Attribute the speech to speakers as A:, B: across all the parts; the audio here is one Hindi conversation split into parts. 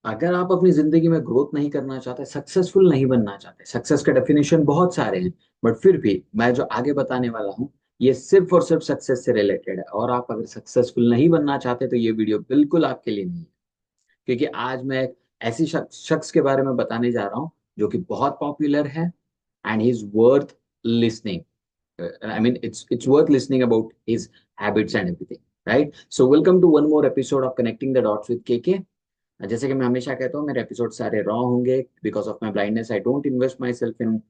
A: अगर आप अपनी जिंदगी में ग्रोथ नहीं करना चाहते, सक्सेसफुल नहीं बनना चाहते, सक्सेस का डेफिनेशन बहुत सारे हैं, बट फिर भी मैं जो आगे बताने वाला हूँ ये सिर्फ और सिर्फ सक्सेस से रिलेटेड है। और आप अगर सक्सेसफुल नहीं बनना चाहते तो ये वीडियो बिल्कुल आपके लिए नहीं है। क्योंकि आज मैं एक ऐसी शख्स के बारे में बताने जा रहा हूँ जो कि बहुत पॉपुलर है, and he is worth listening. I mean, it's worth listening about his habits and everything, right? So welcome to one more episode of Connecting the Dots with KK. जैसे कि मैं हमेशा कहता हूँ, मेरे एपिसोड सारे रॉ होंगे because of my blindness. I don't invest my self in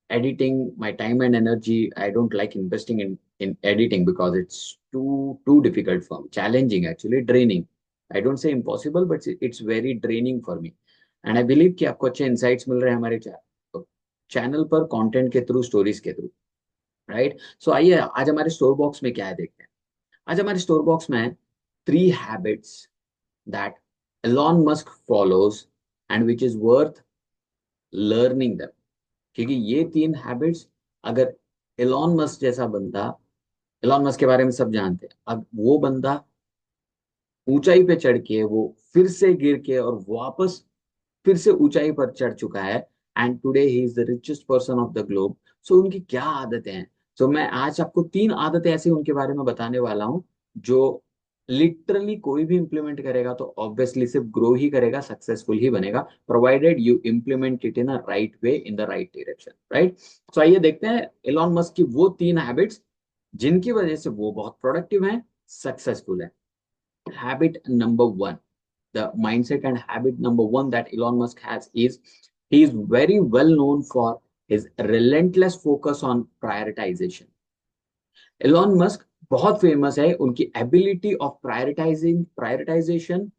A: editing my time and energy. I don't like investing in editing because it's too difficult for me, challenging, actually draining. I don't say impossible, but it's very draining for me. And I believe कि आपको अच्छे insights मिल रहे हैं हमारे चैनल पर, कंटेंट के थ्रू, स्टोरीज के थ्रू, राइट? सो आइए आज हमारे स्टोर बॉक्स में क्या है देखते हैं। आज हमारे स्टोर बॉक्स में है 3 habits that Elon Musk follows and which is worth learning them। क्योंकि ये 3 हैबिट्स, अगर एलॉन मस्क जैसा बंदा, एलॉन मस्क के बारे में सब जानते हैं, अब वो बंदा ऊंचाई पे चढ़ के वो फिर से गिर के और वापस फिर से ऊंचाई पर चढ़ चुका है, and today he is the richest person of the globe. So उनकी क्या आदतें हैं? सो मैं आज आपको 3 आदतें ऐसी उनके बारे में बताने वाला हूं जो लिटरली कोई भी इंप्लीमेंट करेगा तो ऑब्वियसली सिर्फ ग्रो ही करेगा, सक्सेसफुल ही बनेगा, provided you implement it in a right way, in the right direction, right? So आइए देखते हैं एलॉन मस्क की वो 3 हैबिट्स जिनकी वजह से वो बहुत प्रोडक्टिव हैं, सक्सेसफुल है। Habit number one, the mindset and habit number one that Elon Musk has is he is very well known for his relentless focus on prioritization। Elon Musk बहुत फेमस है उनकी ability of prioritisation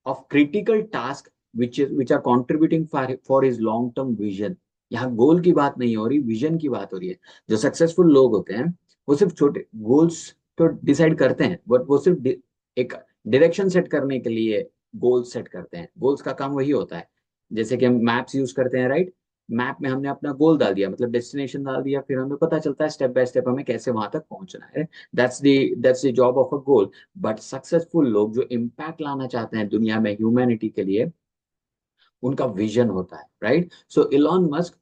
A: of critical task which are contributing for his long term vision। यहाँ गोल की बात नहीं हो रही, विजन की बात हो रही है। जो सक्सेसफुल लोग होते हैं वो सिर्फ छोटे गोल्स तो डिसाइड करते हैं, बट वो सिर्फ एक डायरेक्शन सेट करने के लिए गोल्स सेट करते हैं। गोल्स का काम वही होता है, जैसे कि हम मैप्स यूज करते हैं, राइट? मैप में हमने अपना गोल डाल दिया, मतलब डेस्टिनेशन डाल दिया, फिर हमें पता चलता है स्टेप बाय स्टेप हमें कैसे वहां तक पहुंचना है। That's the job of a goal. But successful लोग जो इम्पैक्ट लाना चाहते हैं दुनिया में ह्यूमैनिटी के लिए, उनका विजन होता है, राइट? सो इलॉन मस्क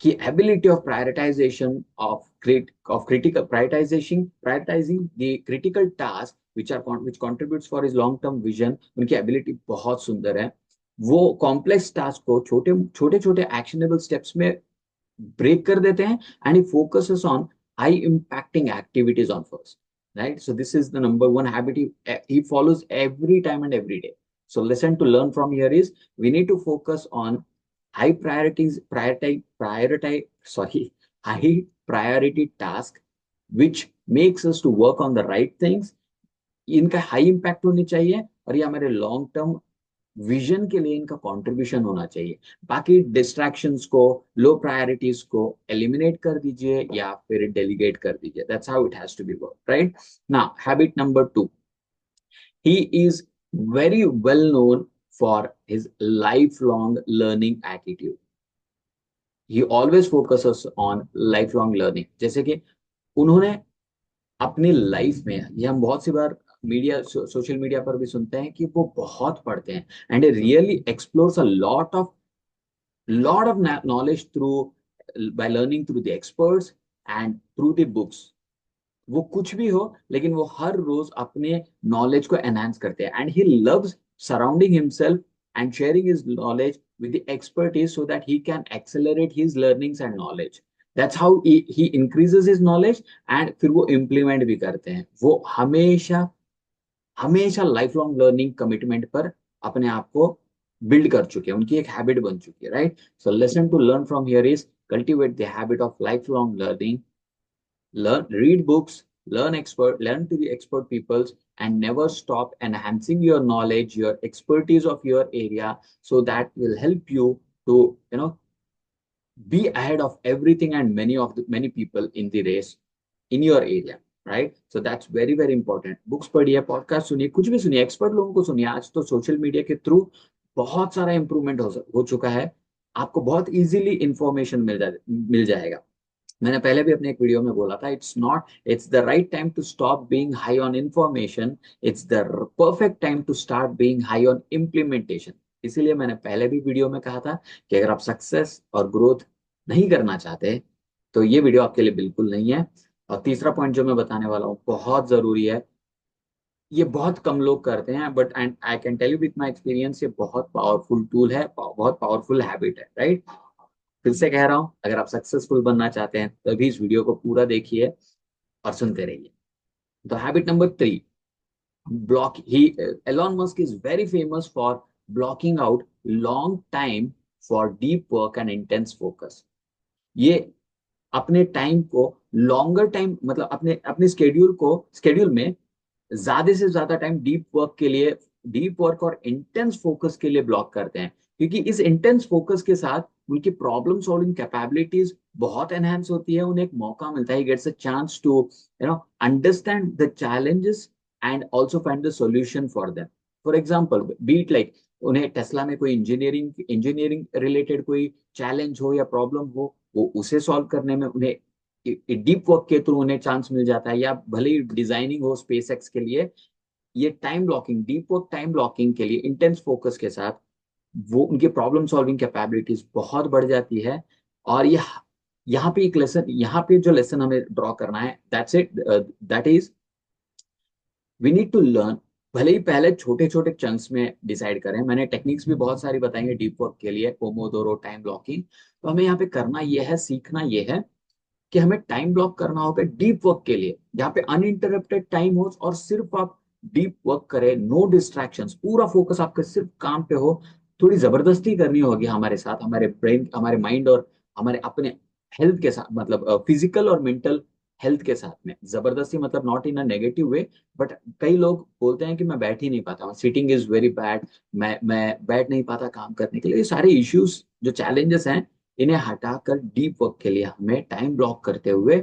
A: की ability of prioritisation of critical prioritising the critical task which contributes for his long term vision, उनकी एबिलिटी बहुत सुंदर है। वो कॉम्प्लेक्स टास्क को छोटे छोटे छोटे एक्शनेबल स्टेप्स में break kar dete hain, and he focuses on high impacting activities on first, right? So this is the number one habit he follows every time and every day. So lesson to learn from here is we need to focus on high prioritize sorry high priority task which makes us to work on the right things। इनका हाई इम्पैक्ट होनी चाहिए और ये हमारे लॉन्ग टर्म विजन के लिए इनका कंट्रीब्यूशन होना चाहिए। बाकी डिस्ट्रैक्शंस को, लो प्रायोरिटीज को एलिमिनेट कर दीजिए या फिर डेलीगेट कर दीजिए। That's how it has to be work, right? Now habit number 2, he is very well known for his life long learning attitude. He always focuses on life long learning. जैसे कि उन्होंने अपनी लाइफ में, ये हम बहुत सी बार मीडिया सोशल मीडिया पर भी सुनते हैं कि वो बहुत पढ़ते हैं, and really explores a lot of knowledge through by learning through the experts and through the books। वो कुछ भी हो लेकिन वो हर रोज अपने नॉलेज को एनहांस करते हैं, and he loves surrounding himself and sharing his knowledge with the expertise so that he can accelerate his learnings and knowledge. That's how he increases his knowledge, and फिर वो इम्प्लीमेंट भी करते हैं। वो हमेशा हमेशा लाइफ लॉन्ग लर्निंग कमिटमेंट पर अपने आप को बिल्ड कर चुके हैं, उनकी एक हैबिट बन चुकी है, right? So lesson to learn from here is cultivate the habit of life long learning. Read books, learn to the expert peoples, and never stop enhancing your knowledge, your expertise of your area, so that will help you to, be ahead of everything and many people in the race in your area, right? So that's very very important। Books पढ़िए, पॉडकास्ट सुनिए, कुछ भी सुनिए, एक्सपर्ट लोगों को सुनिए। आज तो सोशल मीडिया के थ्रू बहुत सारा इंप्रूवमेंट हो चुका है, आपको बहुत इजीली इंफॉर्मेशन मिल जाएगा। मैंने पहले भी अपने एक वीडियो में बोला था, it's the right time to stop being high on information, it's the perfect time to start being high on implementation. इसीलिए मैंने पहले भी वीडियो में कहा था कि अगर आप सक्सेस और ग्रोथ नहीं करना चाहते तो ये वीडियो आपके लिए बिल्कुल नहीं है। और तीसरा पॉइंट जो मैं बताने वाला हूँ बहुत जरूरी है, ये बहुत कम लोग करते हैं, but and I can tell you with my experience ये बहुत पावरफुल टूल है, बहुत पावरफुल हैबिट है, राइट। फिर से कह रहा हूँ, अगर आप सक्सेसफुल बनना चाहते हैं तभी इस वीडियो को पूरा देखिए और सुनते रहिए। तो habit number 3, block he Elon Musk is very famous for blocking out long time for deep work and intense focus। ये अपने टाइम को लॉन्गर टाइम मतलब अपने अपने स्केड्यूल में ज्यादा से ज्यादा टाइम डीप वर्क के लिए, डीप वर्क और इंटेंस फोकस के लिए ब्लॉक करते हैं, क्योंकि इस इंटेंस फोकस के साथ उनकी प्रॉब्लम सॉल्विंग कैपेबिलिटीज बहुत एनहांस होती है। उन्हें एक मौका मिलता है, gets a chance to understand the challenges and also find the solution for them. For example but like उन्हें टेस्ला में कोई इंजीनियरिंग रिलेटेड कोई चैलेंज हो या प्रॉब्लम हो, वो उसे सॉल्व करने में उन्हें डीप वर्क के थ्रू उन्हें चांस मिल जाता है। या भले ही डिजाइनिंग हो स्पेस एक्स के लिए, ये time blocking, deep work time blocking के लिए इंटेंस फोकस के साथ वो उनकी प्रॉब्लम सॉल्विंग कैपेबिलिटीज बहुत बढ़ जाती है। और ये यहाँ पे एक लेसन, यहाँ पे जो लेसन हमें ड्रॉ करना है, that's it, that is we need to learn. भले ही पहले छोटे छोटे चंक्स में डिसाइड करें, मैंने टेक्निक्स भी बहुत सारी बताई है डीप वर्क के लिए, पोमोडोरो, टाइम ब्लॉकिंग। तो हमें यहाँ पे करना यह है, सीखना यह है कि हमें टाइम ब्लॉक करना होगा डीप वर्क के लिए, जहाँ पे अनइंटरप्टेड टाइम हो और सिर्फ आप डीप वर्क करें, नो डिस्ट्रैक्शंस, पूरा फोकस आपका सिर्फ काम पे हो। थोड़ी जबरदस्ती करनी होगी हमारे साथ, हमारे ब्रेन, हमारे माइंड और हमारे अपने हेल्थ के साथ, मतलब फिजिकल और मेंटल हेल्थ के साथ में। जबरदस्ती मतलब not in a negative way, but कई लोग बोलते हैं कि मैं बैठ ही नहीं पाता, सिटिंग इज वेरी बैड, मैं बैठ नहीं पाता काम करने के लिए। ये सारे इश्यूज जो चैलेंजेस हैं, इन्हें हटाकर डीप वर्क के लिए हमें टाइम ब्लॉक करते हुए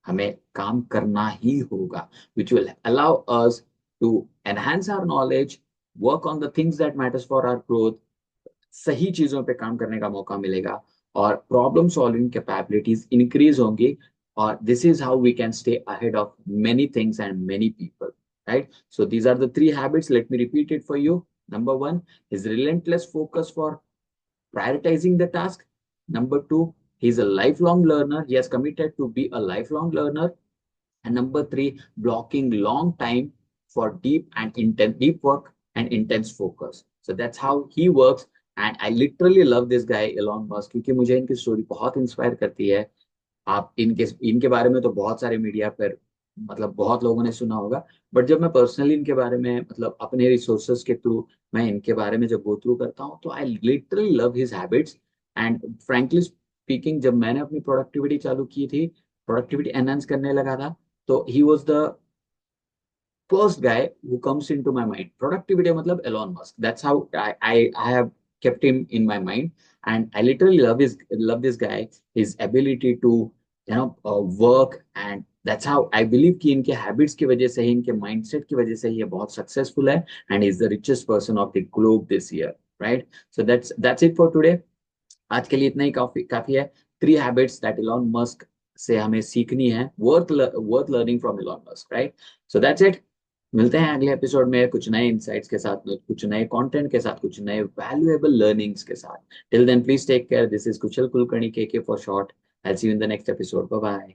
A: हमें काम करना ही होगा, which will allow us to enhance our knowledge, work on the things that matters for our growth. सही चीजों पे काम करने का मौका मिलेगा और प्रॉब्लम सॉल्विंग कैपेबिलिटीज इंक्रीज होंगी। और this is how we can stay ahead of many things and many people, right. So these are the 3 habits, let me repeat it for you. Number 1 is relentless focus for prioritizing the task. Number 2, he's a lifelong learner. He has committed to be a lifelong learner. And number 3, blocking long time for deep work and intense focus. So that's how he works. And I literally love this guy Elon Musk, क्योंकि मुझे इनकी स्टोरी बहुत इंस्पायर करती है। आप इनके इनके बारे में तो बहुत सारे मीडिया पर मतलब बहुत लोगों ने सुना होगा, बट जब मैं पर्सनली इनके बारे में मतलब अपने रिसोर्सेज के थ्रू मैं इनके बारे में जब गो थ्रू करता हूँ, तो I literally love his habits. And frankly speaking, जब मैंने अपनी प्रोडक्टिविटी चालू की थी, प्रोडक्टिविटी एनहांस करने लगा था, तो he was the first guy who comes into my mind. Productivity matlab Elon Musk. That's how I have kept him in my mind, and I literally love this guy, his ability to work, and that's how I believe कि इनके habits की वजह से ही, इनके mindset की वजह से ही ये बहुत successful है, and is the richest person of the globe this year, right? So that's it for today. आज के लिए इतना ही काफी काफी है। 3 हैबिट्स दैट इलॉन मस्क से हमें सीखनी है, worth learning from Elon Musk, right. So that's it. मिलते हैं अगले एपिसोड में कुछ नए इंसाइट्स के साथ, कुछ नए कंटेंट के साथ, कुछ नए वैल्यूएबल लर्निंग्स के साथ। Till then please take care. This is Kushal Kulkarni, K for short. I see you in the next episode. Bye bye.